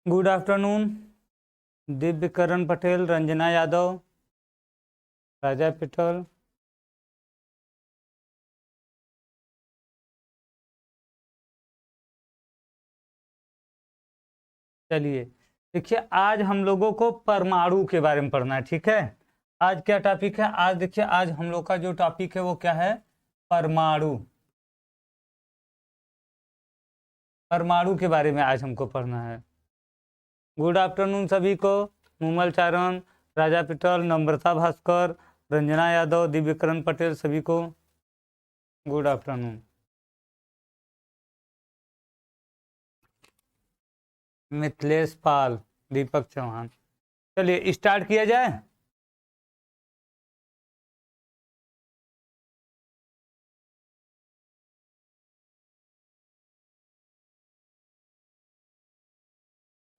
Good afternoon. Divyakaran Patel, Ranjana Yadav, Raja पिटल। चलिए देखिए, आज हम लोगों को परमाणु के बारे में पढ़ना है। ठीक है, आज क्या टॉपिक है? आज देखिए, आज हम लोग का जो टॉपिक है वो क्या है? परमाणु। परमाणु के बारे में आज हमको पढ़ना है। गुड आफ्टरनून सभी को। मुमल चारण, राजा पिटल, नम्रता भास्कर, रंजना यादव, दिव्यकरण पटेल, सभी को गुड आफ्टरनून। मिथिलेश पाल, दीपक चौहान। चलिए स्टार्ट किया जाए।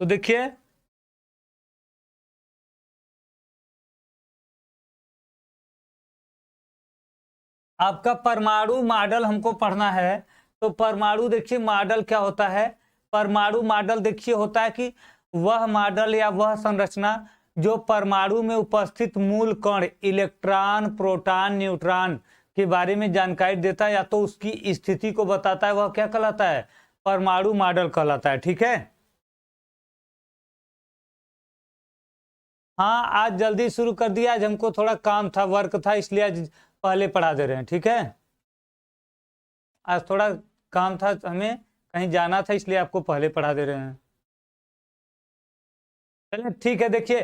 तो देखिए, आपका परमाणु मॉडल हमको पढ़ना है। तो परमाणु देखिए मॉडल क्या होता है। परमाणु मॉडल देखिए होता है कि वह मॉडल या वह संरचना जो परमाणु में उपस्थित मूल कण, इलेक्ट्रॉन, प्रोटॉन, न्यूट्रॉन के बारे में जानकारी देता है या तो उसकी स्थिति को बताता है, वह क्या कहलाता है? परमाणु मॉडल कहलाता है। ठीक है, हाँ आज जल्दी शुरू कर दिया। आज हमको थोड़ा काम था, वर्क था, इसलिए आज पहले पढ़ा दे रहे हैं। ठीक है, आज थोड़ा काम था, हमें कहीं जाना था, इसलिए आपको पहले पढ़ा दे रहे हैं। चलिए ठीक है। देखिए,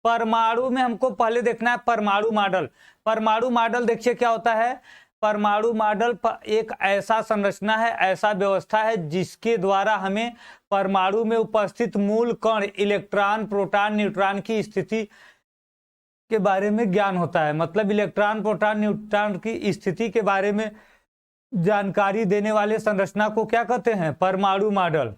परमाणु में हमको पहले देखना है परमाणु मॉडल। परमाणु मॉडल देखिए क्या होता है। परमाणु मॉडल एक ऐसा संरचना है, ऐसा व्यवस्था है जिसके द्वारा हमें परमाणु में उपस्थित मूल कण, इलेक्ट्रॉन, प्रोटॉन, न्यूट्रॉन की स्थिति के बारे में ज्ञान होता है। मतलब इलेक्ट्रॉन, प्रोटॉन, न्यूट्रॉन की स्थिति के बारे में जानकारी देने वाले संरचना को क्या कहते हैं? परमाणु मॉडल।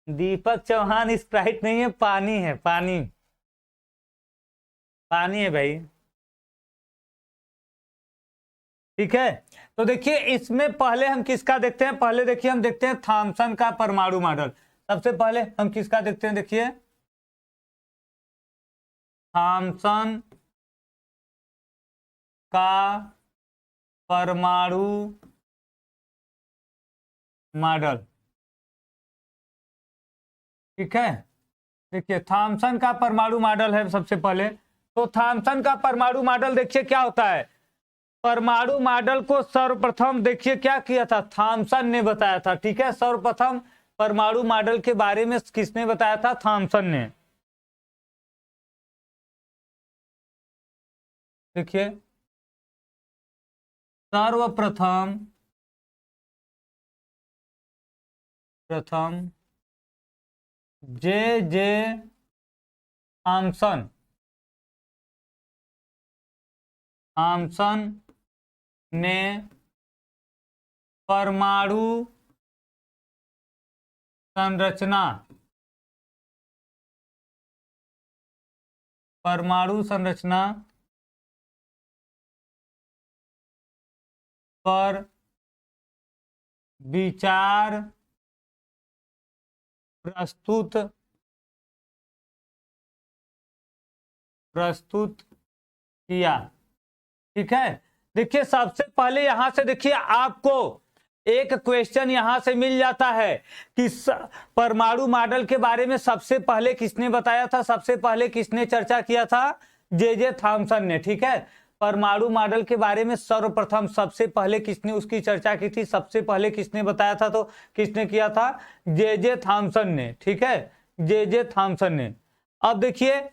दीपक चौहान स्प्राइट नहीं है, पानी है, पानी। पानी है भाई। ठीक है, तो देखिए इसमें पहले हम किसका देखते हैं? पहले देखिए हम देखते हैं थॉमसन का परमाणु मॉडल। सबसे पहले हम किसका देखते हैं? देखिए थॉमसन का परमाणु मॉडल। ठीक है, देखिए थॉमसन का परमाणु मॉडल है सबसे पहले। तो थॉमसन का परमाणु मॉडल देखिए क्या होता है। परमाणु मॉडल को सर्वप्रथम देखिए क्या किया था? थॉमसन ने बताया था। ठीक है, सर्वप्रथम परमाणु मॉडल के बारे में किसने बताया था? थॉमसन ने। देखिए सर्वप्रथम प्रथम जे जे थॉमसन, थॉमसन ने परमाणु संरचना, परमाणु संरचना पर विचार प्रस्तुत प्रस्तुत किया। ठीक है, देखिए सबसे पहले यहां से देखिए आपको एक क्वेश्चन यहां से मिल जाता है कि परमाणु मॉडल के बारे में सबसे पहले किसने बताया था? सबसे पहले किसने चर्चा किया था? जे जे थॉमसन ने। ठीक है, परमाणु मॉडल के बारे में सर्वप्रथम सबसे पहले किसने उसकी चर्चा की थी? सबसे पहले किसने बताया था? तो किसने किया था? जे जे थॉमसन ने। ठीक है, जे जे थॉमसन ने। अब देखिए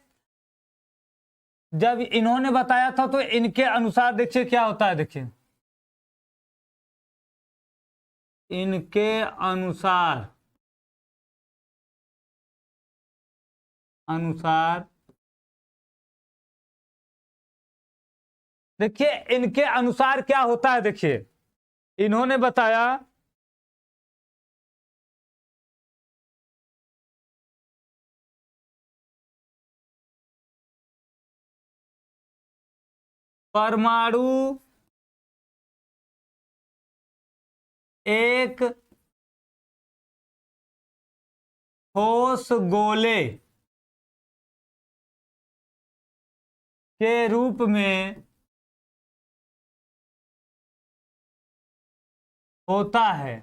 जब इन्होंने बताया था तो इनके अनुसार देखिए क्या होता है। देखिए इनके अनुसार अनुसार देखिए इनके अनुसार क्या होता है। देखिए इन्होंने बताया परमाणु एक ठोस गोले के रूप में होता है।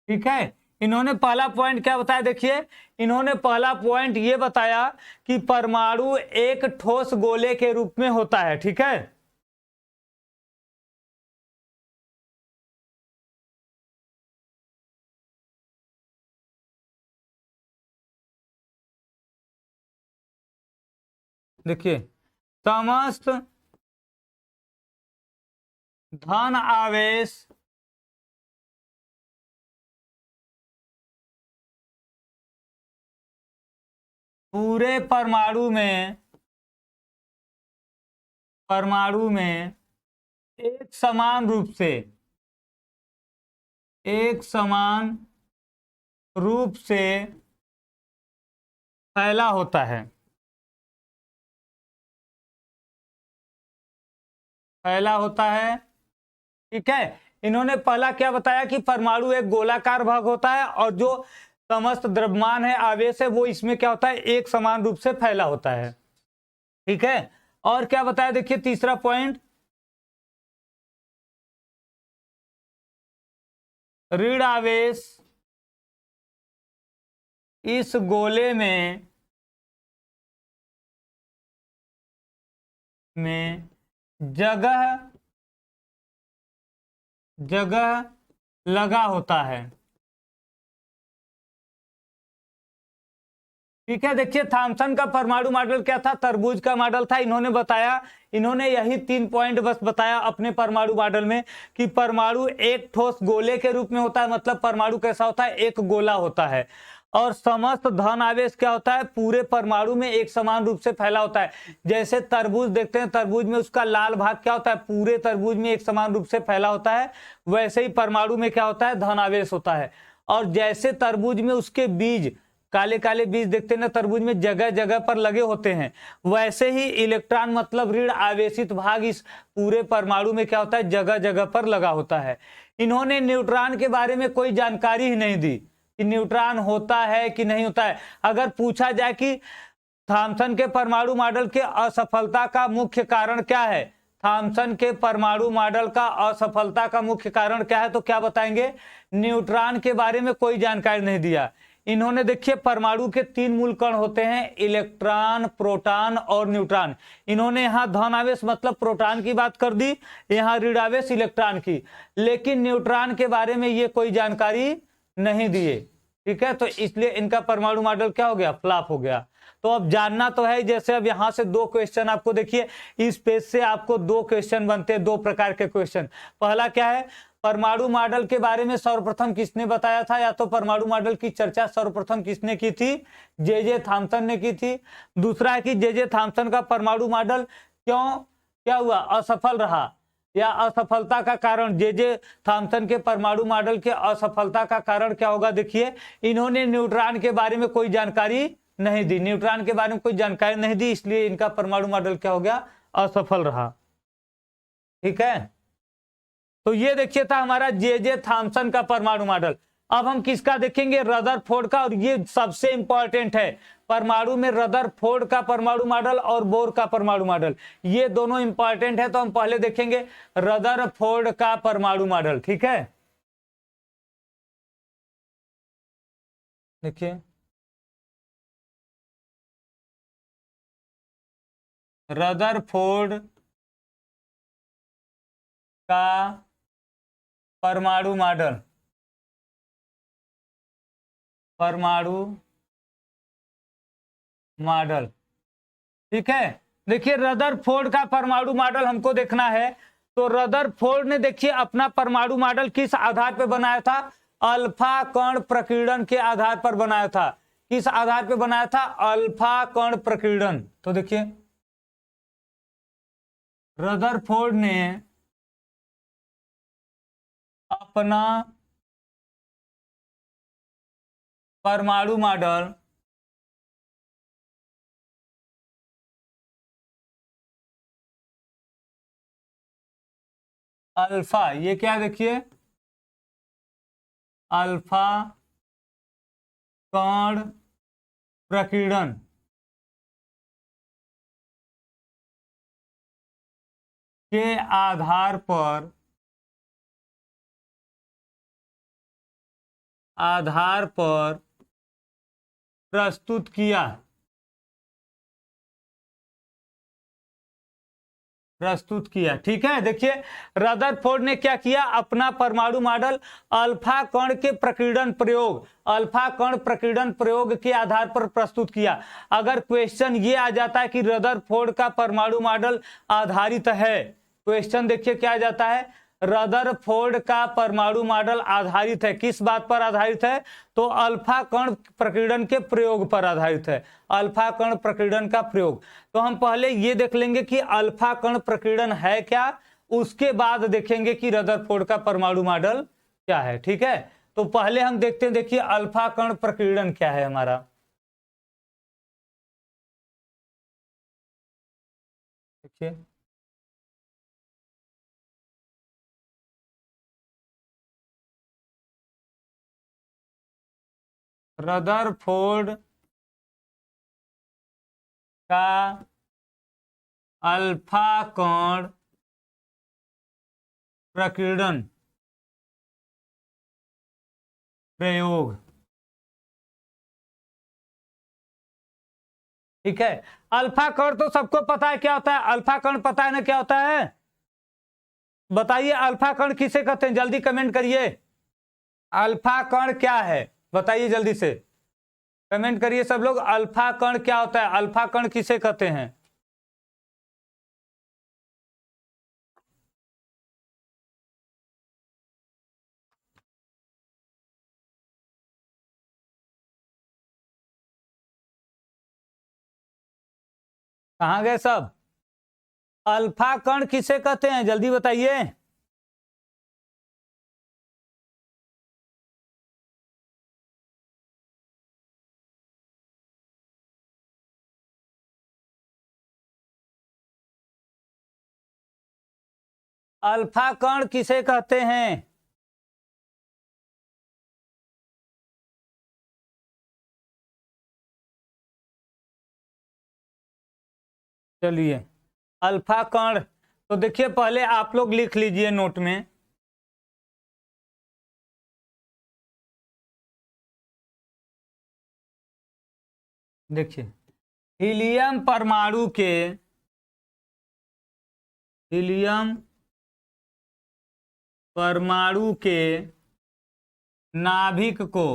ठीक है, इन्होंने पहला पॉइंट क्या बताया, देखिए इन्होंने पहला पॉइंट ये बताया कि परमाणु एक ठोस गोले के रूप में होता है। ठीक है, देखिए समस्त धन आवेश पूरे परमाणु में एक समान रूप से फैला होता है। फैला होता है। ठीक है, इन्होंने पहला क्या बताया कि परमाणु एक गोलाकार भाग होता है और जो समस्त द्रव्यमान है, आवेश है, वो इसमें क्या होता है, एक समान रूप से फैला होता है। ठीक है, और क्या बताया, देखिए तीसरा पॉइंट, ऋण आवेश इस गोले में जगह जगह लगा होता है। ठीक है, देखिए थॉमसन का परमाणु मॉडल क्या था, तरबूज का मॉडल था। इन्होंने बताया, इन्होंने यही 3 पॉइंट बस बताया अपने परमाणु मॉडल में कि परमाणु एक ठोस गोले के रूप में होता है, मतलब परमाणु कैसा होता है, एक गोला होता है। और समस्त धन आवेश क्या होता है, पूरे परमाणु में एक समान रूप से फैला होता है। जैसे तरबूज देखते हैं, तरबूज में उसका लाल भाग क्या होता है, पूरे तरबूज में एक समान रूप से फैला होता है। वैसे ही परमाणु में क्या होता है, धन आवेश होता है। और जैसे तरबूज में उसके बीज, काले काले बीज देखते हैं ना तरबूज में, जगह जगह पर लगे होते हैं, वैसे ही इलेक्ट्रॉन मतलब ऋण आवेशित भाग इस पूरे परमाणु में क्या होता है, जगह जगह पर लगा होता है। इन्होंने न्यूट्रॉन के बारे में कोई जानकारी ही नहीं दी कि न्यूट्रॉन होता है कि नहीं होता है। अगर पूछा जाए कि थॉमसन के परमाणु मॉडल के असफलता का मुख्य कारण क्या है, थॉमसन के परमाणु मॉडल का असफलता का मुख्य कारण क्या है, तो क्या बताएंगे, न्यूट्रॉन के बारे में कोई जानकारी नहीं दिया। इन्होंने देखिए परमाणु के 3 मूल कण होते हैं, इलेक्ट्रॉन, प्रोटॉन और न्यूट्रॉन। इन्होंने यहाँ धन आवेश मतलब प्रोटॉन की बात कर दी, यहाँ ऋण आवेश इलेक्ट्रॉन की, लेकिन न्यूट्रॉन के बारे में ये कोई जानकारी नहीं दिए। ठीक है, तो इसलिए इनका परमाणु मॉडल क्या हो गया, फ्लॉप हो गया। तो अब जानना तो है, जैसे अब यहां से 2 क्वेश्चन आपको, देखिए इस पेज से आपको 2 क्वेश्चन बनते हैं, 2 प्रकार के क्वेश्चन। पहला क्या है, परमाणु मॉडल के बारे में सर्वप्रथम किसने बताया था, या तो परमाणु मॉडल की चर्चा सर्वप्रथम किसने की थी, जे थॉमसन ने की थी। दूसरा है कि जे थॉमसन का परमाणु मॉडल क्यों क्या हुआ, असफल रहा, या असफलता का कारण, जे थॉमसन के परमाणु मॉडल के असफलता का कारण क्या होगा। देखिए इन्होंने न्यूट्रॉन के बारे में कोई जानकारी नहीं दी, न्यूट्रॉन के बारे में कोई जानकारी नहीं दी, इसलिए इनका परमाणु मॉडल क्या हो गया, असफल रहा। ठीक है, तो ये देखिए था हमारा जे थॉमसन का परमाणु मॉडल। अब हम किसका देखेंगे, रदरफोर्ड का, और ये सबसे इंपॉर्टेंट है। परमाणु में रदरफोर्ड का परमाणु मॉडल और बोर का परमाणु मॉडल, ये दोनों इंपॉर्टेंट है। तो हम पहले देखेंगे रदरफोर्ड का परमाणु मॉडल। ठीक है, देखिए रदरफोर्ड का परमाणु मॉडल, परमाणु मॉडल। ठीक है, देखिए रदरफोर्ड का परमाणु मॉडल हमको देखना है। तो रदरफोर्ड ने देखिए अपना परमाणु मॉडल किस आधार पर बनाया था, अल्फा कण प्रकीर्णन के आधार पर बनाया था। किस आधार पर बनाया था, अल्फा कण प्रकीर्णन। तो देखिए रदरफोर्ड ने अपना परमाणु मॉडल अल्फा, ये क्या देखिए, अल्फा कण प्रकीर्णन के आधार पर प्रस्तुत किया। ठीक है, देखिए रदरफोर्ड ने क्या किया, अपना परमाणु मॉडल अल्फा कण के प्रकीर्णन प्रयोग के आधार पर प्रस्तुत किया। अगर क्वेश्चन ये आ जाता है कि रदरफोर्ड का परमाणु मॉडल आधारित है, क्वेश्चन देखिए क्या आ जाता है, रदरफोर्ड का परमाणु मॉडल आधारित है, किस बात पर आधारित है, तो अल्फा कण प्रकीर्णन के प्रयोग पर आधारित है, अल्फा कण प्रकीर्णन का प्रयोग। तो हम पहले ये देख लेंगे कि अल्फा कण प्रकीर्णन है क्या, उसके बाद देखेंगे कि रदरफोर्ड का परमाणु मॉडल क्या है। ठीक है, तो पहले हम देखते हैं, देखिए अल्फा कण प्रकीर्णन क्या है हमारा। देखिए रदरफोर्ड का अल्फा कण प्रकीर्णन प्रयोग। ठीक है, अल्फा कण तो सबको पता है क्या होता है, अल्फा कण पता है ना क्या होता है, बताइए अल्फा कण किसे कहते हैं, जल्दी कमेंट करिए, अल्फा कण क्या है बताइए जल्दी से, कमेंट करिए सब लोग, अल्फा कण क्या होता है, अल्फा कण किसे कहते हैं। कहां गए सब, अल्फा कण किसे कहते हैं जल्दी बताइए। अल्फा कण किसे कहते हैं, चलिए अल्फा कण, तो देखिए पहले आप लोग लिख लीजिए नोट में, देखिए हीलियम परमाणु के, हीलियम परमाणु के नाभिक को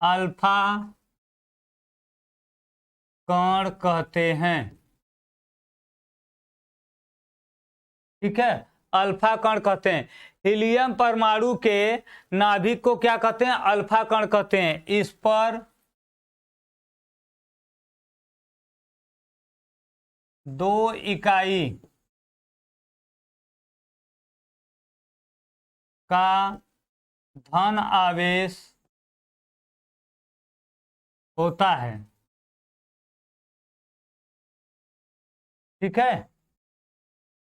अल्फा कण कहते हैं। ठीक है, अल्फा कण कहते हैं, हीलियम परमाणु के नाभिक को क्या कहते हैं, अल्फा कण कहते हैं। इस पर 2 इकाई का धन आवेश होता है। ठीक है,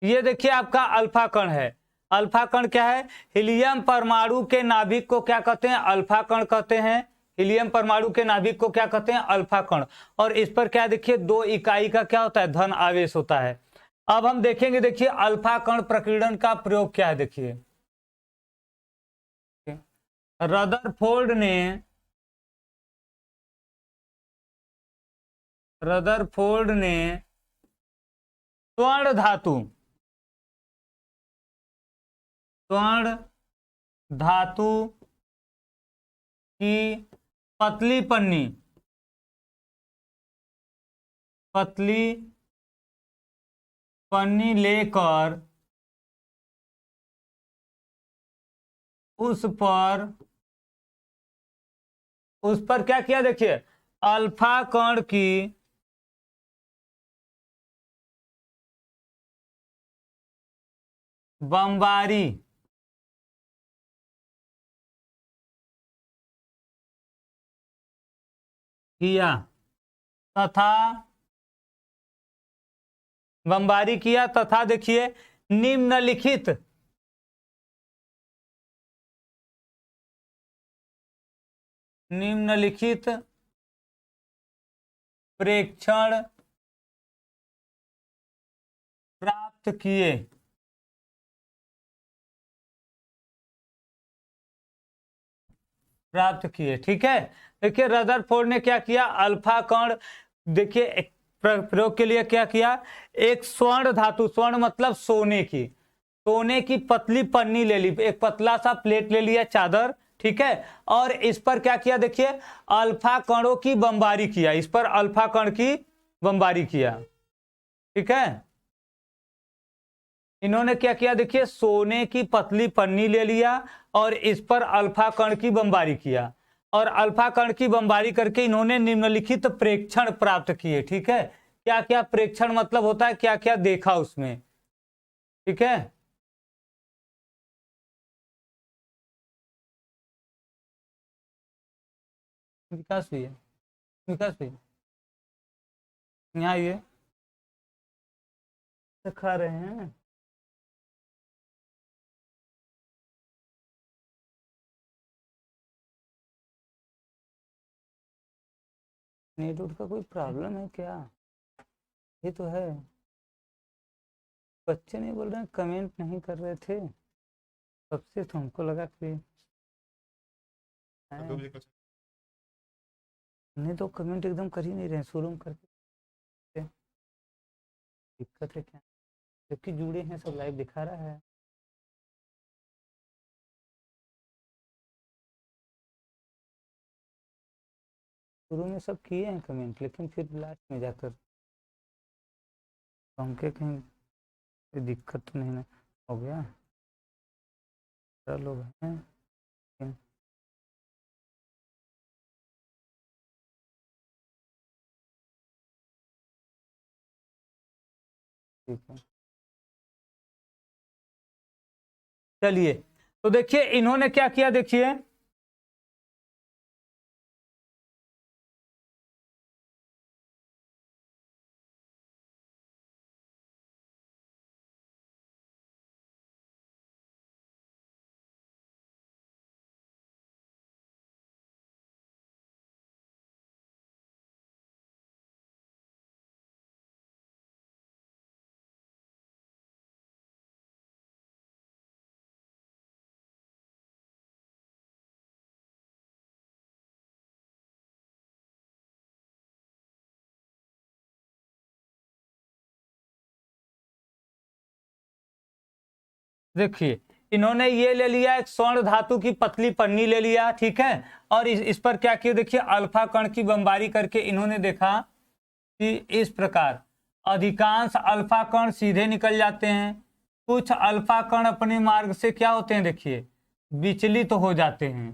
ये देखिए आपका अल्फा कण है, अल्फा कण क्या है, हीलियम परमाणु के नाभिक को क्या कहते हैं, अल्फा कण कहते हैं, हीलियम परमाणु के नाभिक को क्या कहते हैं, अल्फा कण। और इस पर क्या देखिए 2 इकाई का क्या होता है, धन आवेश होता है। अब हम देखेंगे, देखिए अल्फा कण प्रकीर्णन का प्रयोग क्या है, देखिए रदरफोर्ड ने स्वर्ण धातु की पतली पन्नी लेकर उस पर क्या किया, देखिए अल्फा कण की बमबारी किया तथा देखिए निम्नलिखित प्रेक्षण प्राप्त किए। ठीक है। देखिए रदरफोर्ड ने क्या किया, अल्फा कण, देखिए प्रयोग के लिए क्या किया, एक स्वर्ण धातु, स्वर्ण मतलब सोने की पतली पन्नी ले ली, एक पतला सा प्लेट ले लिया, चादर, ठीक है, और इस पर क्या किया, देखिए अल्फा कणों की बमबारी किया, इस पर अल्फा कण की बमबारी किया। ठीक है, इन्होंने क्या किया, देखिए सोने की पतली पन्नी ले लिया और इस पर अल्फा कण की बमबारी किया, और अल्फा कण की बमबारी करके इन्होंने निम्नलिखित प्रेक्षण प्राप्त किए। ठीक है, क्या क्या प्रेक्षण मतलब होता है, क्या क्या देखा उसमें। ठीक है, विकास भी है, विकास भी यहाँ ये खा रहे हैं। नेटवर्क का कोई प्रॉब्लम है क्या, ये तो है। बच्चे नहीं बोल रहे हैं, कमेंट नहीं कर रहे थे तब से, तो हमको लगा कि नहीं, तो कमेंट एकदम कर ही नहीं रहे, शुरू में करके दिक्कत है क्या, जबकि जुड़े हैं सब, लाइव दिखा रहा है। शुरू में सब किए हैं कमेंट, लेकिन फिर लास्ट में जाकर हमके कहीं कोई दिक्कत तो नहीं ना हो गया, लोग हैं लेकिन ठीक है। चलिए, तो देखिए इन्होंने क्या किया, देखिए देखिए इन्होंने ये ले लिया, एक स्वर्ण धातु की पतली पन्नी ले लिया, ठीक है, और इस पर क्या किया, देखिए अल्फा कण की बमबारी करके इन्होंने देखा कि इस प्रकार अधिकांश अल्फा कण सीधे निकल जाते हैं, कुछ अल्फा कण अपने मार्ग से क्या होते हैं, देखिए विचलित तो हो जाते हैं।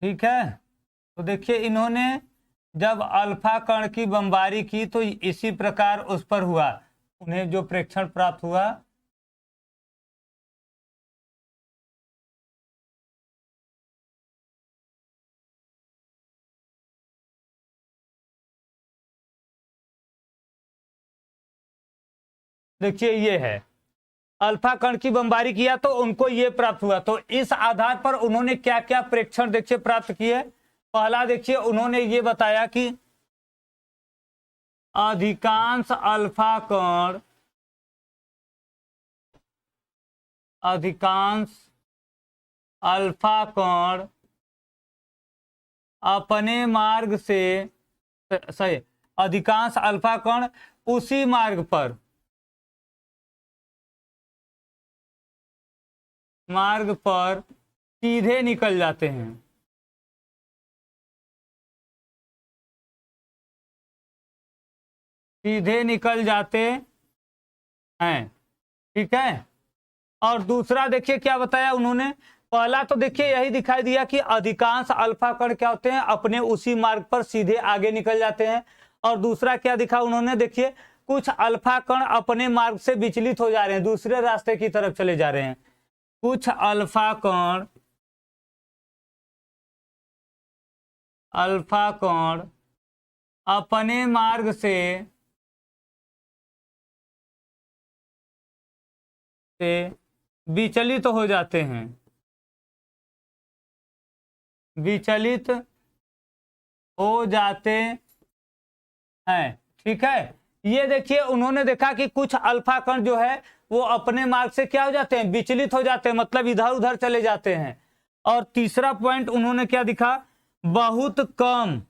ठीक है, तो देखिए इन्होंने जब अल्फा कण की बमबारी की तो इसी प्रकार उस पर हुआ, उन्हें जो प्रेक्षण प्राप्त हुआ। देखिए ये है, अल्फा कण की बमबारी किया तो उनको ये प्राप्त हुआ, तो इस आधार पर उन्होंने क्या क्या प्रेक्षण देखिए प्राप्त किए। पहला देखिए उन्होंने ये बताया कि अधिकांश अल्फा कण, अधिकांश अल्फा कण अपने मार्ग से, सही, अधिकांश अल्फा कण उसी मार्ग पर, सीधे निकल जाते हैं, सीधे निकल जाते हैं। ठीक है, और दूसरा देखिए क्या बताया उन्होंने, पहला तो देखिए यही दिखाई दिया कि अधिकांश अल्फा कण क्या होते हैं, अपने उसी मार्ग पर सीधे आगे निकल जाते हैं। और दूसरा क्या दिखा उन्होंने, देखिए कुछ अल्फा कण अपने मार्ग से विचलित हो जा रहे हैं, दूसरे रास्ते की तरफ चले जा रहे हैं। कुछ अल्फा कण अपने मार्ग से विचलित हो जाते हैं, विचलित हो जाते हैं। ठीक है, ये देखिए उन्होंने देखा कि कुछ अल्फा कण जो है वो अपने मार्ग से क्या हो जाते हैं, विचलित हो जाते हैं, मतलब इधर उधर चले जाते हैं। और तीसरा पॉइंट उन्होंने क्या दिखा, बहुत कम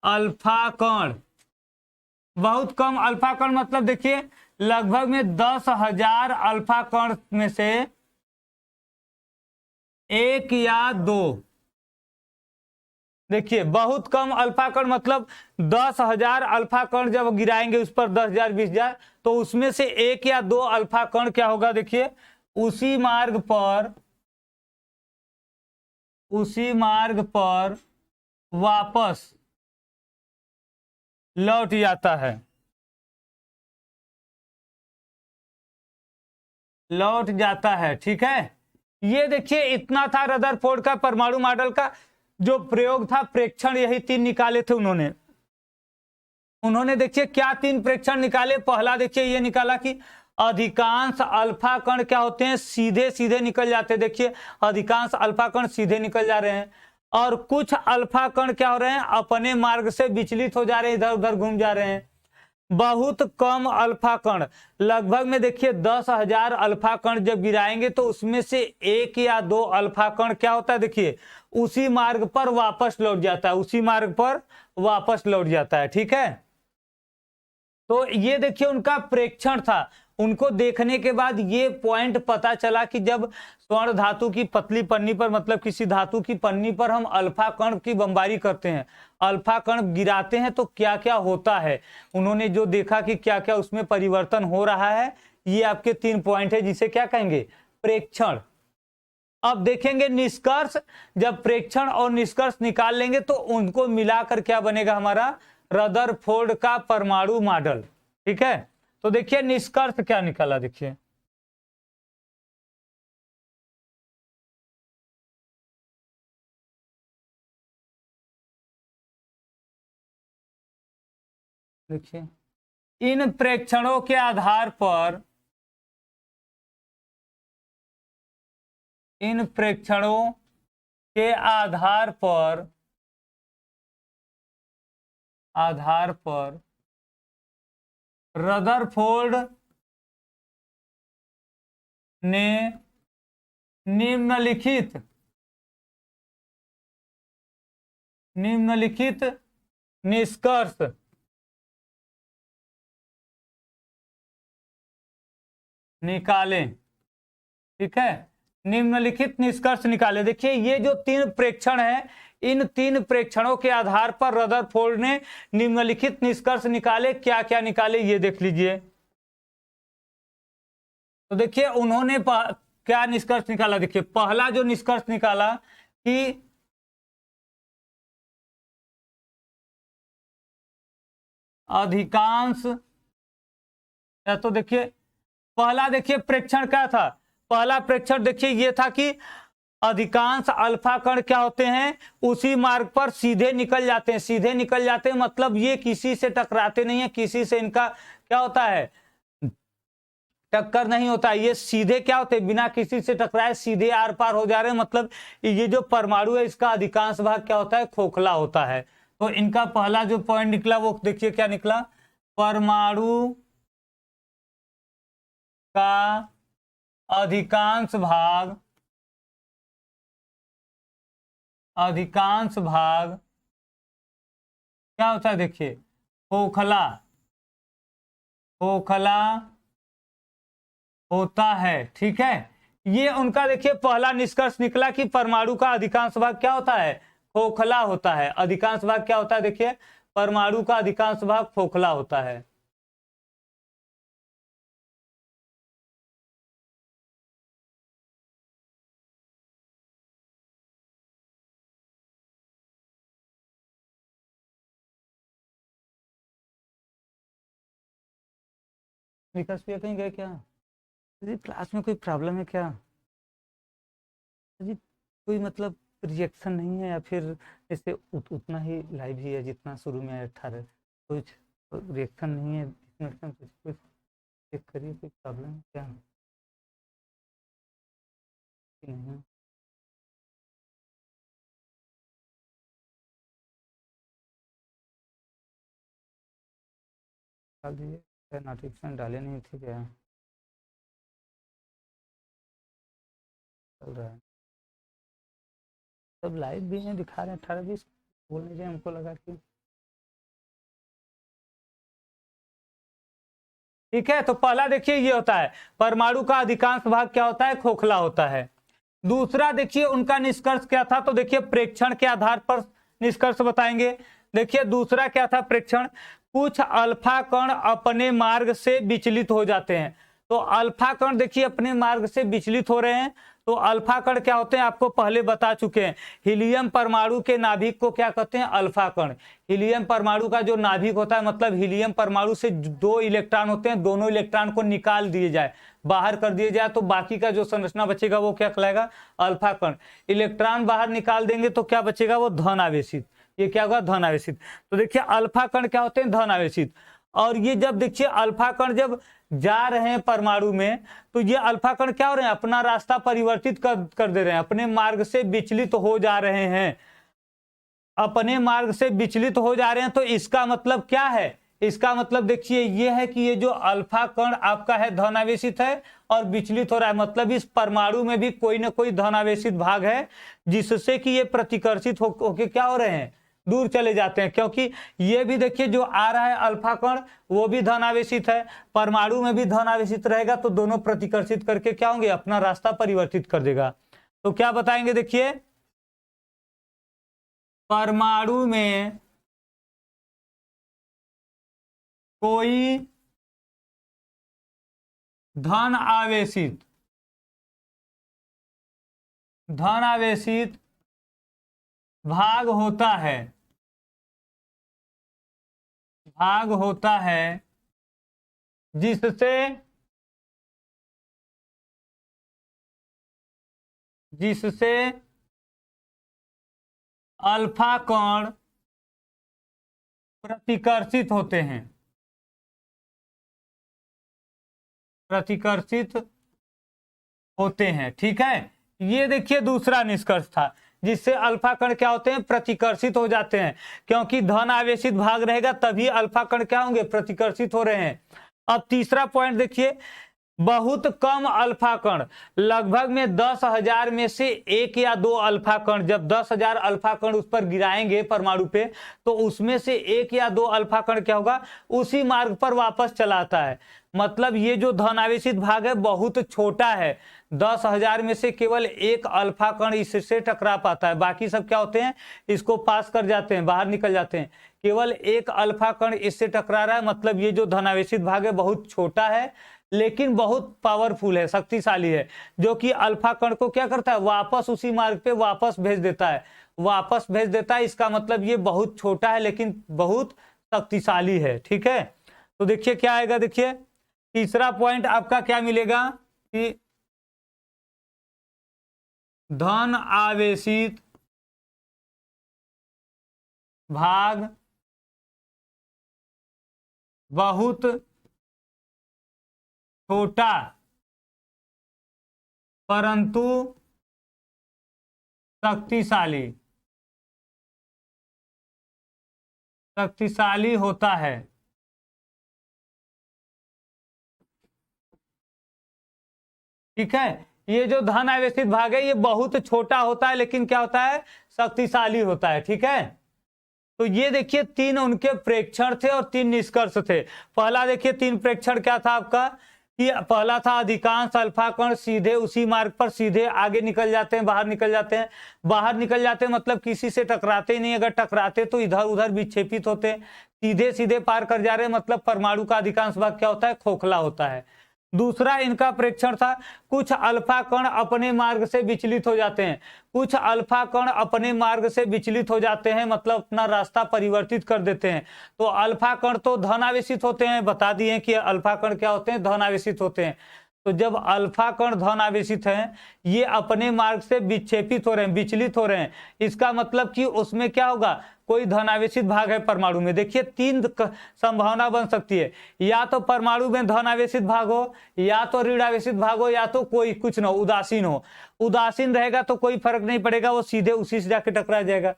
अल्फा कण, बहुत कम अल्फा कण मतलब देखिए लगभग में 10,000 अल्फा कण में से 1 या 2, देखिए बहुत कम अल्फा कण मतलब 10,000 अल्फा कण जब गिराएंगे उस पर 10,000 20,000, तो उसमें से 1 या 2 अल्फा कण क्या होगा, देखिए उसी मार्ग पर वापस लौट जाता है, लौट जाता है। ठीक है, ये देखिए इतना था रदरफोर्ड का परमाणु मॉडल का जो प्रयोग था, प्रेक्षण यही 3 निकाले थे उन्होंने देखिए क्या 3 प्रेक्षण निकाले। पहला देखिए ये निकाला कि अधिकांश अल्फा कण क्या होते हैं, सीधे सीधे निकल जाते हैं, देखिए अधिकांश अल्फा कण सीधे निकल जा रहे हैं। और कुछ अल्फा कण क्या हो रहे हैं, अपने मार्ग से विचलित हो जा रहे हैं, इधर उधर घूम जा रहे हैं। बहुत कम अल्फा कण, लगभग में देखिए 10,000 अल्फा कण जब गिराएंगे तो उसमें से 1 या 2 अल्फा कण क्या होता है, देखिए उसी मार्ग पर वापस लौट जाता है, उसी मार्ग पर वापस लौट जाता है। ठीक है, तो ये देखिए उनका प्रेक्षण था। उनको देखने के बाद ये पॉइंट पता चला कि जब स्वर्ण धातु की पतली पन्नी पर, मतलब किसी धातु की पन्नी पर हम अल्फा कण की बमबारी करते हैं, अल्फा कण गिराते हैं तो क्या क्या होता है। उन्होंने जो देखा कि क्या क्या उसमें परिवर्तन हो रहा है, ये आपके 3 पॉइंट है जिसे क्या कहेंगे, प्रेक्षण। अब देखेंगे निष्कर्ष, जब प्रेक्षण और निष्कर्ष निकाल लेंगे तो उनको मिलाकर क्या बनेगा हमारा रदरफोर्ड का परमाणु मॉडल। ठीक है, तो देखिए निष्कर्ष क्या निकाला, देखिए देखिए इन प्रेक्षणों के आधार पर, इन प्रेक्षणों के आधार पर रदरफोर्ड ने निम्नलिखित निष्कर्ष निकाले। ठीक है, निम्नलिखित निष्कर्ष निकाले। देखिए ये जो 3 प्रेक्षण है, इन 3 प्रेक्षणों के आधार पर रदरफोर्ड ने निम्नलिखित निष्कर्ष निकाले। क्या क्या निकाले ये देख लीजिए। तो देखिए उन्होंने क्या निष्कर्ष निकाला, देखिए पहला जो निष्कर्ष निकाला कि अधिकांश, या तो देखिए पहला देखिए प्रेक्षण क्या था, पहला प्रेक्षण देखिए ये था कि अधिकांश अल्फा कण क्या होते हैं, उसी मार्ग पर सीधे निकल जाते हैं, सीधे निकल जाते हैं मतलब ये किसी से टकराते नहीं है, किसी से इनका क्या होता है, टक्कर नहीं होता, ये सीधे क्या होते हैं, बिना किसी से टकराए सीधे आर पार हो जा रहे हैं। मतलब ये जो परमाणु है इसका अधिकांश भाग क्या होता है, खोखला होता है। तो इनका पहला जो पॉइंट निकला वो देखिए क्या निकला, परमाणु का अधिकांश भाग क्या होता है, देखिए खोखला होता है। ठीक है, ये उनका देखिए पहला निष्कर्ष निकला कि परमाणु का अधिकांश भाग क्या होता है, खोखला होता है। अधिकांश भाग क्या होता है, देखिए परमाणु का अधिकांश भाग खोखला होता है। विकास भैया कहीं गए क्या? जी क्लास में कोई प्रॉब्लम है क्या? जी कोई मतलब रिएक्शन नहीं है या फिर जैसे उतना ही लाइव ही है जितना शुरू में 18 कुछ रिएक्शन नहीं है इसमें कुछ चेक करिए कोई प्रॉब्लम है क्या? नहीं डाल दीजिए नोटिफिकेशन डाले नहीं थे क्या? चल रहा है सब लाइव भी हैं दिखा रहे हैं 18-20 बोल लीजिए हमको लगा कि ठीक है। तो पहला देखिए ये होता है परमाणु का अधिकांश भाग क्या होता है खोखला होता है। दूसरा देखिए उनका निष्कर्ष क्या था तो देखिए प्रेक्षण के आधार पर निष्कर्ष बताएंगे। देखिए दूसरा क्या था प्रेक्षण कुछ अल्फा कण अपने मार्ग से विचलित हो जाते हैं। तो अल्फा कण देखिए अपने मार्ग से विचलित हो रहे हैं। तो अल्फा कण क्या होते हैं आपको पहले बता चुके हैं। हीलियम परमाणु के नाभिक को क्या कहते हैं अल्फा कण। हीलियम परमाणु का जो नाभिक होता है मतलब हीलियम परमाणु से 2 इलेक्ट्रॉन होते हैं दोनों इलेक्ट्रॉन को निकाल दिए जाए बाहर कर दिए जाए तो बाकी का जो संरचना बचेगा वो क्या कहलाएगा अल्फा कण। इलेक्ट्रॉन बाहर निकाल देंगे तो क्या बचेगा वो धन आवेशित। ये क्या होगा धन आवेशित। तो देखिए अल्फा कण क्या होते हैं धन आवेशित। और ये जब देखिए अल्फा कण जब जा रहे हैं परमाणु में तो ये अल्फा कण क्या हो रहे हैं अपना रास्ता परिवर्तित कर दे रहे हैं अपने मार्ग से विचलित हो जा रहे हैं अपने मार्ग से विचलित हो जा रहे हैं। तो इसका मतलब क्या है इसका मतलब देखिए ये है कि ये जो अल्फा कण आपका है धनावेशित है और विचलित हो रहा है मतलब इस परमाणु में भी कोई ना कोई धनावेशित भाग है जिससे कि ये प्रतिकर्षित होके क्या हो रहे हैं दूर चले जाते हैं। क्योंकि ये भी देखिए जो आ रहा है अल्फा कण वो भी धनावेशित है परमाणु में भी धनावेशित रहेगा तो दोनों प्रतिकर्षित करके क्या होंगे अपना रास्ता परिवर्तित कर देगा। तो क्या बताएंगे देखिए परमाणु में कोई धन आवेशित भाग होता है जिससे अल्फा कण प्रतिकर्षित होते हैं। ठीक है ये देखिए दूसरा निष्कर्ष था जिससे अल्फा कण क्या होते हैं प्रतिकर्षित हो जाते हैं क्योंकि धन आवेशित भाग रहेगा तभी अल्फा कण क्या होंगे प्रतिकर्षित हो रहे हैं। अब तीसरा पॉइंट देखिए बहुत कम अल्फा कण लगभग में 10,000 में से 1 या 2 अल्फा कण जब 10,000 अल्फा कण उस पर गिराएंगे परमाणु पे तो उसमें से 1 या 2 अल्फा कण क्या होगा उसी मार्ग पर वापस चलाता है। मतलब ये जो धनावेशित भाग है बहुत छोटा है 10,000 में से केवल 1 अल्फा कण इससे टकरा पाता है बाकी सब क्या होते हैं इसको पास कर जाते हैं बाहर निकल जाते हैं। केवल 1 अल्फा कण इससे टकरा रहा है मतलब ये जो धनावेशित भाग है बहुत छोटा है लेकिन बहुत पावरफुल है शक्तिशाली है जो कि अल्फा कण को क्या करता है वापस उसी मार्ग पे वापस भेज देता है। इसका मतलब ये बहुत छोटा है लेकिन बहुत शक्तिशाली है। ठीक है तो देखिए क्या आएगा देखिए तीसरा पॉइंट आपका क्या मिलेगा कि धन आवेशित भाग बहुत छोटा परंतु शक्तिशाली होता है। ठीक है ये जो धन आवेशित भाग है ये बहुत छोटा होता है लेकिन क्या होता है शक्तिशाली होता है। ठीक है तो ये देखिए 3 उनके प्रेक्षण थे और 3 निष्कर्ष थे। पहला देखिए 3 प्रेक्षण क्या था आपका कि पहला था अधिकांश अल्फा कण सीधे उसी मार्ग पर सीधे आगे निकल जाते हैं बाहर निकल जाते हैं मतलब किसी से टकराते ही नहीं अगर टकराते तो इधर उधर विक्षेपित होते सीधे पार कर जा रहे हैं मतलब परमाणु का अधिकांश भाग क्या होता है खोखला होता है। दूसरा इनका प्रेक्षण था, कुछ अल्फा कण अपने मार्ग से विचलित हो जाते हैं, कुछ अल्फा कण अपने मार्ग से विचलित हो जाते हैं, मतलब अपना रास्ता परिवर्तित कर देते हैं। तो अल्फा कण तो धन आवेशित होते हैं, बता दिए कि अल्फा कण क्या होते हैं, धन आवेशित होते हैं। तो जब अल्फा कण धन आवेशित हैं, ये अपने मार्ग से विक्षेपित हो रहे हैं, विचलित हो रहे हैं, इसका मतलब कि उसमें क्या होगा, कोई धन आवेशित भाग है परमाणु में। देखिए तीन संभावना बन सकती है, या तो परमाणु में धन आवेशित भाग हो, या तो ऋण आवेशित भाग हो, या तो कोई कुछ ना हो, उदासीन हो। उदासीन रहेगा तो कोई फर्क नहीं पड़ेगा, वो सीधे उसी से जाके टकरा जाएगा।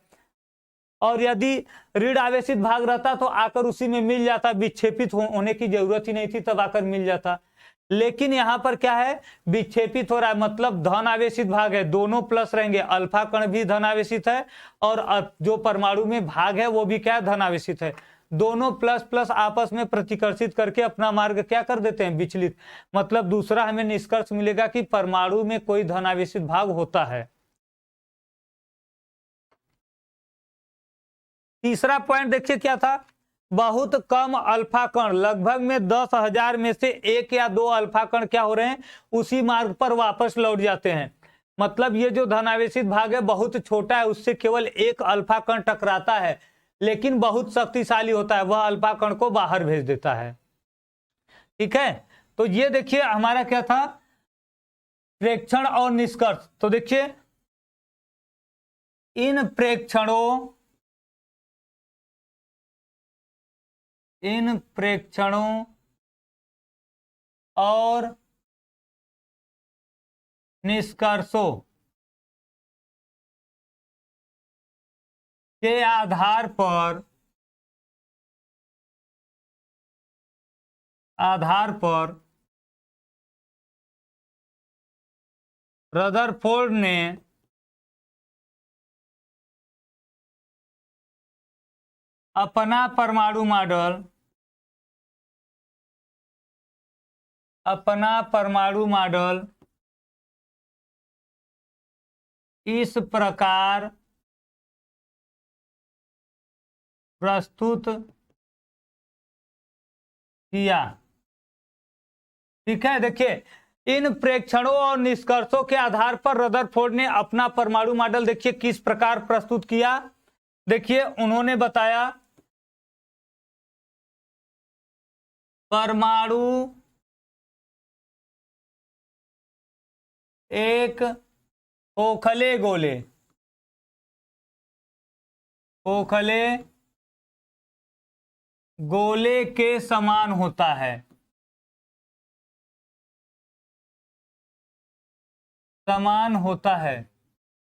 और यदि ऋण आवेशित भाग रहता तो आकर उसी में मिल जाता, विक्षेपित होने की जरूरत ही नहीं थी, तब आकर मिल जाता। लेकिन यहां पर क्या है, विक्षेपित हो रहा है, मतलब धन आवेशित भाग है, दोनों प्लस रहेंगे, अल्फा कण भी धन आवेशित है और जो परमाणु में भाग है वो भी क्या है, धन आवेशित है। दोनों प्लस प्लस आपस में प्रतिकर्षित करके अपना मार्ग क्या कर देते हैं, विचलित। मतलब दूसरा हमें निष्कर्ष मिलेगा कि परमाणु में कोई धन आवेशित भाग होता है। तीसरा पॉइंट देखिए क्या था, बहुत कम अल्फा कण, लगभग में 10,000 में से 1 या 2 अल्फा कण क्या हो रहे हैं, उसी मार्ग पर वापस लौट जाते हैं। मतलब ये जो धनावेशित भाग है बहुत छोटा है, उससे केवल 1 अल्फा कण टकराता है, लेकिन बहुत शक्तिशाली होता है, वह अल्फा कण को बाहर भेज देता है। ठीक है, तो ये देखिए हमारा क्या था, प्रेक्षण और निष्कर्ष। तो देखिए इन प्रेक्षणों और निष्कर्षों के आधार पर रदरफोर्ड ने अपना परमाणु मॉडल इस प्रकार प्रस्तुत किया। ठीक है, देखिए इन प्रेक्षणों और निष्कर्षों के आधार पर रदरफोर्ड ने अपना परमाणु मॉडल देखिए किस प्रकार प्रस्तुत किया। देखिए उन्होंने बताया परमाणु एक खोखले गोले के समान होता है।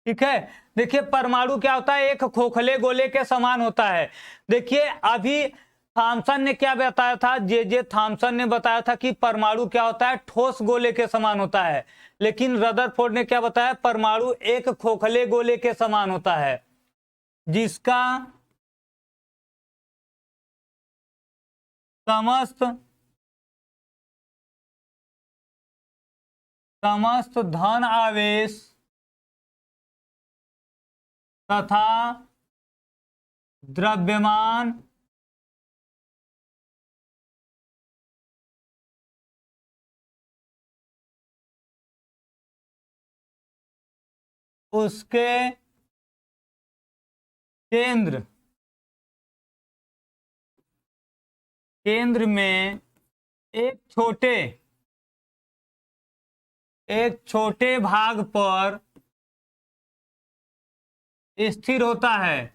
ठीक है, देखिए परमाणु क्या होता है, एक खोखले गोले के समान होता है। देखिए अभी थॉमसन ने क्या बताया था, जे थॉमसन ने बताया था कि परमाणु क्या होता है, ठोस गोले के समान होता है। लेकिन रदरफोर्ड ने क्या बताया, परमाणु एक खोखले गोले के समान होता है, जिसका समस्त धन आवेश तथा द्रव्यमान उसके केंद्र में एक छोटे भाग पर स्थिर होता है।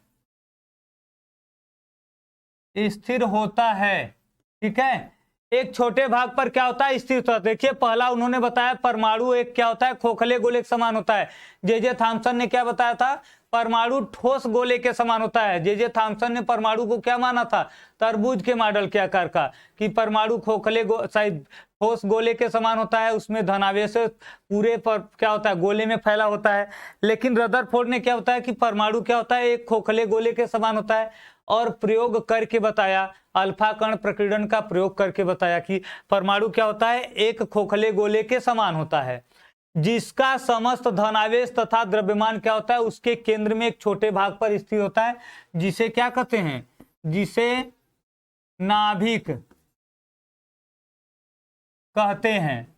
ठीक है, एक छोटे भाग पर क्या होता है, स्थिर होता है। देखिए पहला उन्होंने बताया परमाणु एक क्या होता है, खोखले गोले के समान होता है। जे थॉमसन ने क्या बताया था, परमाणु ठोस गोले के समान होता है। जे थॉमसन ने परमाणु को क्या माना था, तरबूज के मॉडल के आकार का, कि परमाणु खोखले ठोस गोले के समान होता है, उसमें धनावेश पूरे पर क्या होता है, गोले में फैला होता है। लेकिन रदरफोर्ड ने क्या बताया कि परमाणु क्या होता है, एक खोखले गोले के समान होता है, और प्रयोग करके बताया, अल्फा कण प्रकीर्णन का प्रयोग करके बताया कि परमाणु क्या होता है, एक खोखले गोले के समान होता है, जिसका समस्त धनावेश तथा द्रव्यमान क्या होता है, उसके केंद्र में एक छोटे भाग पर स्थित होता है, जिसे क्या कहते हैं, जिसे नाभिक कहते हैं।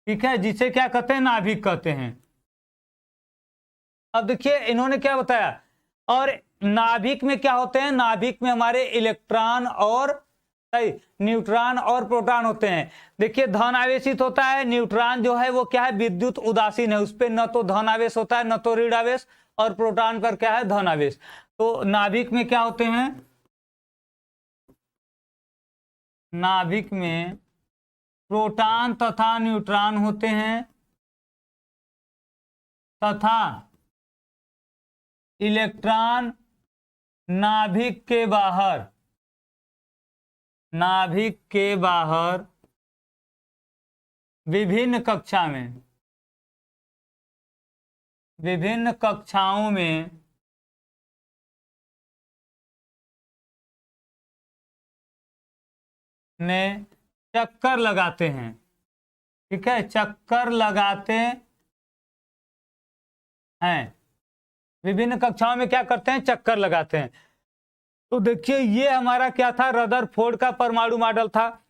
ठीक है, जिसे क्या कहते हैं, नाभिक कहते हैं। अब देखिए इन्होंने क्या बताया, और नाभिक में क्या होते हैं, नाभिक में हमारे इलेक्ट्रॉन और न्यूट्रॉन और प्रोटॉन होते हैं। देखिए धन आवेशित होता है, न्यूट्रॉन जो है वो क्या है, विद्युत उदासीन है, उस पर न तो धन आवेश होता है न तो ऋण आवेश, और प्रोटॉन पर क्या है, धन आवेश। तो नाभिक में क्या होते हैं, नाभिक में प्रोटॉन तथा न्यूट्रॉन होते हैं तथा इलेक्ट्रॉन नाभिक के बाहर, नाभिक के बाहर विभिन्न कक्षा में, विभिन्न कक्षाओं में चक्कर लगाते हैं। ठीक है, चक्कर लगाते हैं, विभिन्न कक्षाओं में क्या करते हैं, चक्कर लगाते हैं। तो देखिए ये हमारा क्या था, रदरफोर्ड का परमाणु मॉडल था।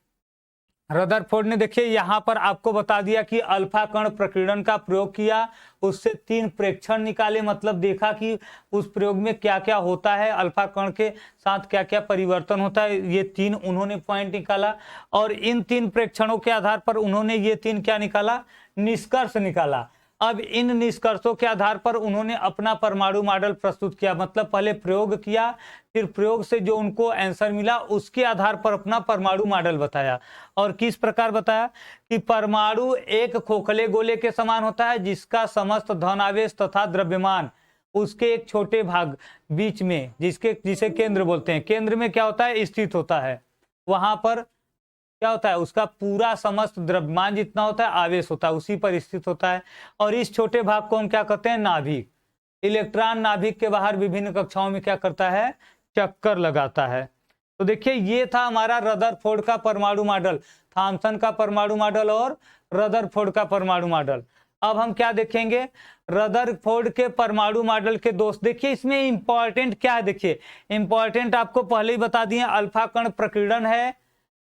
रदरफोर्ड ने देखिए यहां पर आपको बता दिया कि अल्फा कण प्रकीर्णन का प्रयोग किया, उससे 3 प्रेक्षण निकाले, मतलब देखा कि उस प्रयोग में क्या क्या होता है, अल्फा कण के साथ क्या क्या परिवर्तन होता है, ये 3 उन्होंने पॉइंट निकाला। और इन 3 प्रेक्षणों के आधार पर उन्होंने ये 3 क्या निकाला, निष्कर्ष निकाला। अब इन निष्कर्षों के आधार पर उन्होंने अपना परमाणु मॉडल प्रस्तुत किया, मतलब पहले प्रयोग किया, फिर प्रयोग से जो उनको आंसर मिला उसके आधार पर अपना परमाणु मॉडल बताया। और किस प्रकार बताया कि परमाणु एक खोखले गोले के समान होता है, जिसका समस्त धनावेश तथा द्रव्यमान उसके एक छोटे भाग बीच में, जिसे केंद्र बोलते हैं, केंद्र में क्या होता है, स्थित होता है। वहां पर क्या होता है, उसका पूरा समस्त द्रव्यमान जितना होता है, आवेश होता है, उसी पर स्थित होता है। और इस छोटे भाग को हम क्या कहते हैं, नाभिक। इलेक्ट्रॉन नाभिक के बाहर विभिन्न कक्षाओं में क्या करता है, चक्कर लगाता है। तो देखिए ये था हमारा रदरफोर्ड का परमाणु मॉडल, थॉमसन का परमाणु मॉडल और रदरफोर्ड का परमाणु मॉडल। अब हम क्या देखेंगे, रदरफोर्ड के परमाणु मॉडल के दोष। देखिए इसमें इंपॉर्टेंट क्या है, देखिए इंपॉर्टेंट आपको पहले ही बता दिए, अल्फा कण प्रकीर्णन है।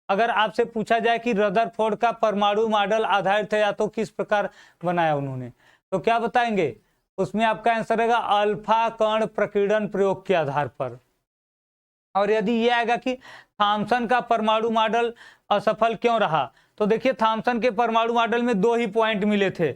अगर आपसे पूछा जाए कि रदरफोर्ड का परमाणु मॉडल आधारित है या तो किस प्रकार बनाया उन्होंने, तो क्या बताएंगे, उसमें आपका आंसर रहेगा अल्फा कण प्रकीर्णन प्रयोग के आधार पर। और यदि ये आएगा कि थॉमसन का परमाणु मॉडल असफल क्यों रहा, तो देखिए थॉमसन के परमाणु मॉडल में 2 ही पॉइंट मिले थे।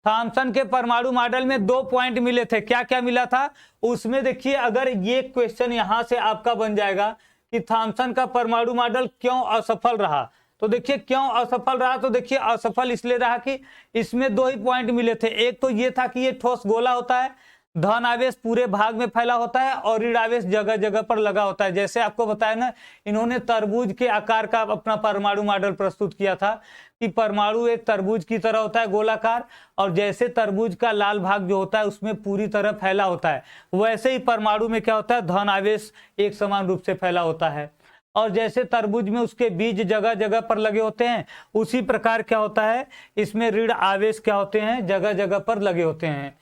थॉमसन के परमाणु मॉडल में 2 पॉइंट मिले थे, क्या क्या मिला था उसमें, देखिए अगर ये क्वेश्चन यहां से आपका बन जाएगा कि थॉमसन का परमाणु मॉडल क्यों असफल रहा, तो देखिए क्यों असफल रहा, तो देखिए असफल इसलिए रहा कि इसमें 2 ही पॉइंट मिले थे। एक तो ये था कि ये ठोस गोला होता है, धन आवेश पूरे भाग में फैला होता है और ऋण आवेश जगह जगह पर लगा होता है। जैसे आपको बताया ना, इन्होंने तरबूज के आकार का अपना परमाणु मॉडल प्रस्तुत किया था कि परमाणु एक तरबूज की तरह होता है गोलाकार, और जैसे तरबूज का लाल भाग जो होता है उसमें पूरी तरह फैला होता है, वैसे ही परमाणु में क्या होता है, धन आवेश एक समान रूप से फैला होता है। और जैसे तरबूज में उसके बीज जगह जगह पर लगे होते हैं, उसी प्रकार क्या होता है, इसमें ऋण आवेश क्या होते हैं, जगह जगह पर लगे होते हैं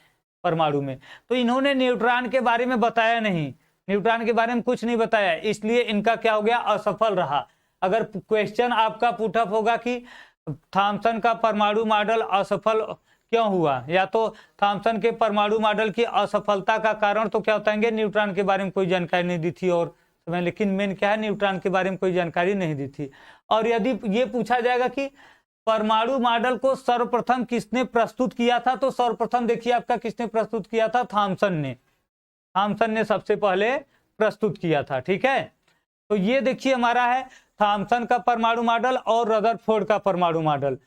परमाणु में। तो इन्होंने न्यूट्रॉन के बारे में बताया नहीं, न्यूट्रॉन के बारे में कुछ नहीं बताया, इसलिए इनका क्या हो गया, असफल रहा। अगर क्वेश्चन आपका पुटअप होगा कि थॉमसन का परमाणु मॉडल असफल क्यों हुआ, या तो थॉमसन के परमाणु मॉडल की असफलता का कारण तो क्या बताएंगे, न्यूट्रॉन के बारे में कोई जानकारी नहीं दी थी और समय, लेकिन मेन क्या है, न्यूट्रॉन के बारे में कोई जानकारी नहीं दी थी। और यदि ये पूछा जाएगा कि परमाणु मॉडल को सर्वप्रथम किसने प्रस्तुत किया था, तो सर्वप्रथम देखिए आपका किसने प्रस्तुत किया था, थॉमसन ने। थॉमसन ने सबसे पहले प्रस्तुत किया था। ठीक है, तो ये देखिए हमारा है थॉमसन का परमाणु मॉडल और रदरफोर्ड का परमाणु मॉडल।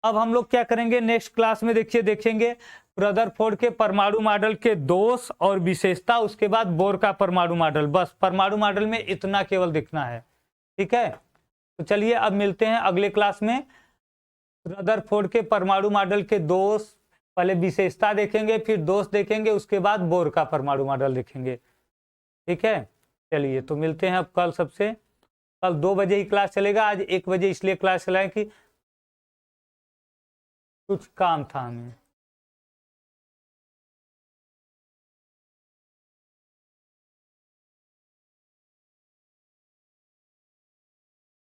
अब हम लोग क्या करेंगे नेक्स्ट क्लास में, देखिए देखेंगे रदरफोर्ड के परमाणु मॉडल के दोष और विशेषता, उसके बाद बोर का परमाणु मॉडल। बस परमाणु मॉडल में इतना केवल देखना है। ठीक है, तो चलिए अब मिलते हैं अगले क्लास में। रदरफोर्ड के परमाणु मॉडल के दोष, पहले विशेषता देखेंगे, फिर दोष देखेंगे, उसके बाद बोर का परमाणु मॉडल देखेंगे। ठीक है, चलिए तो मिलते हैं अब कल सबसे। कल 2 बजे ही क्लास चलेगा, आज 1 बजे इसलिए क्लास चलाएं कि कुछ काम था हमें।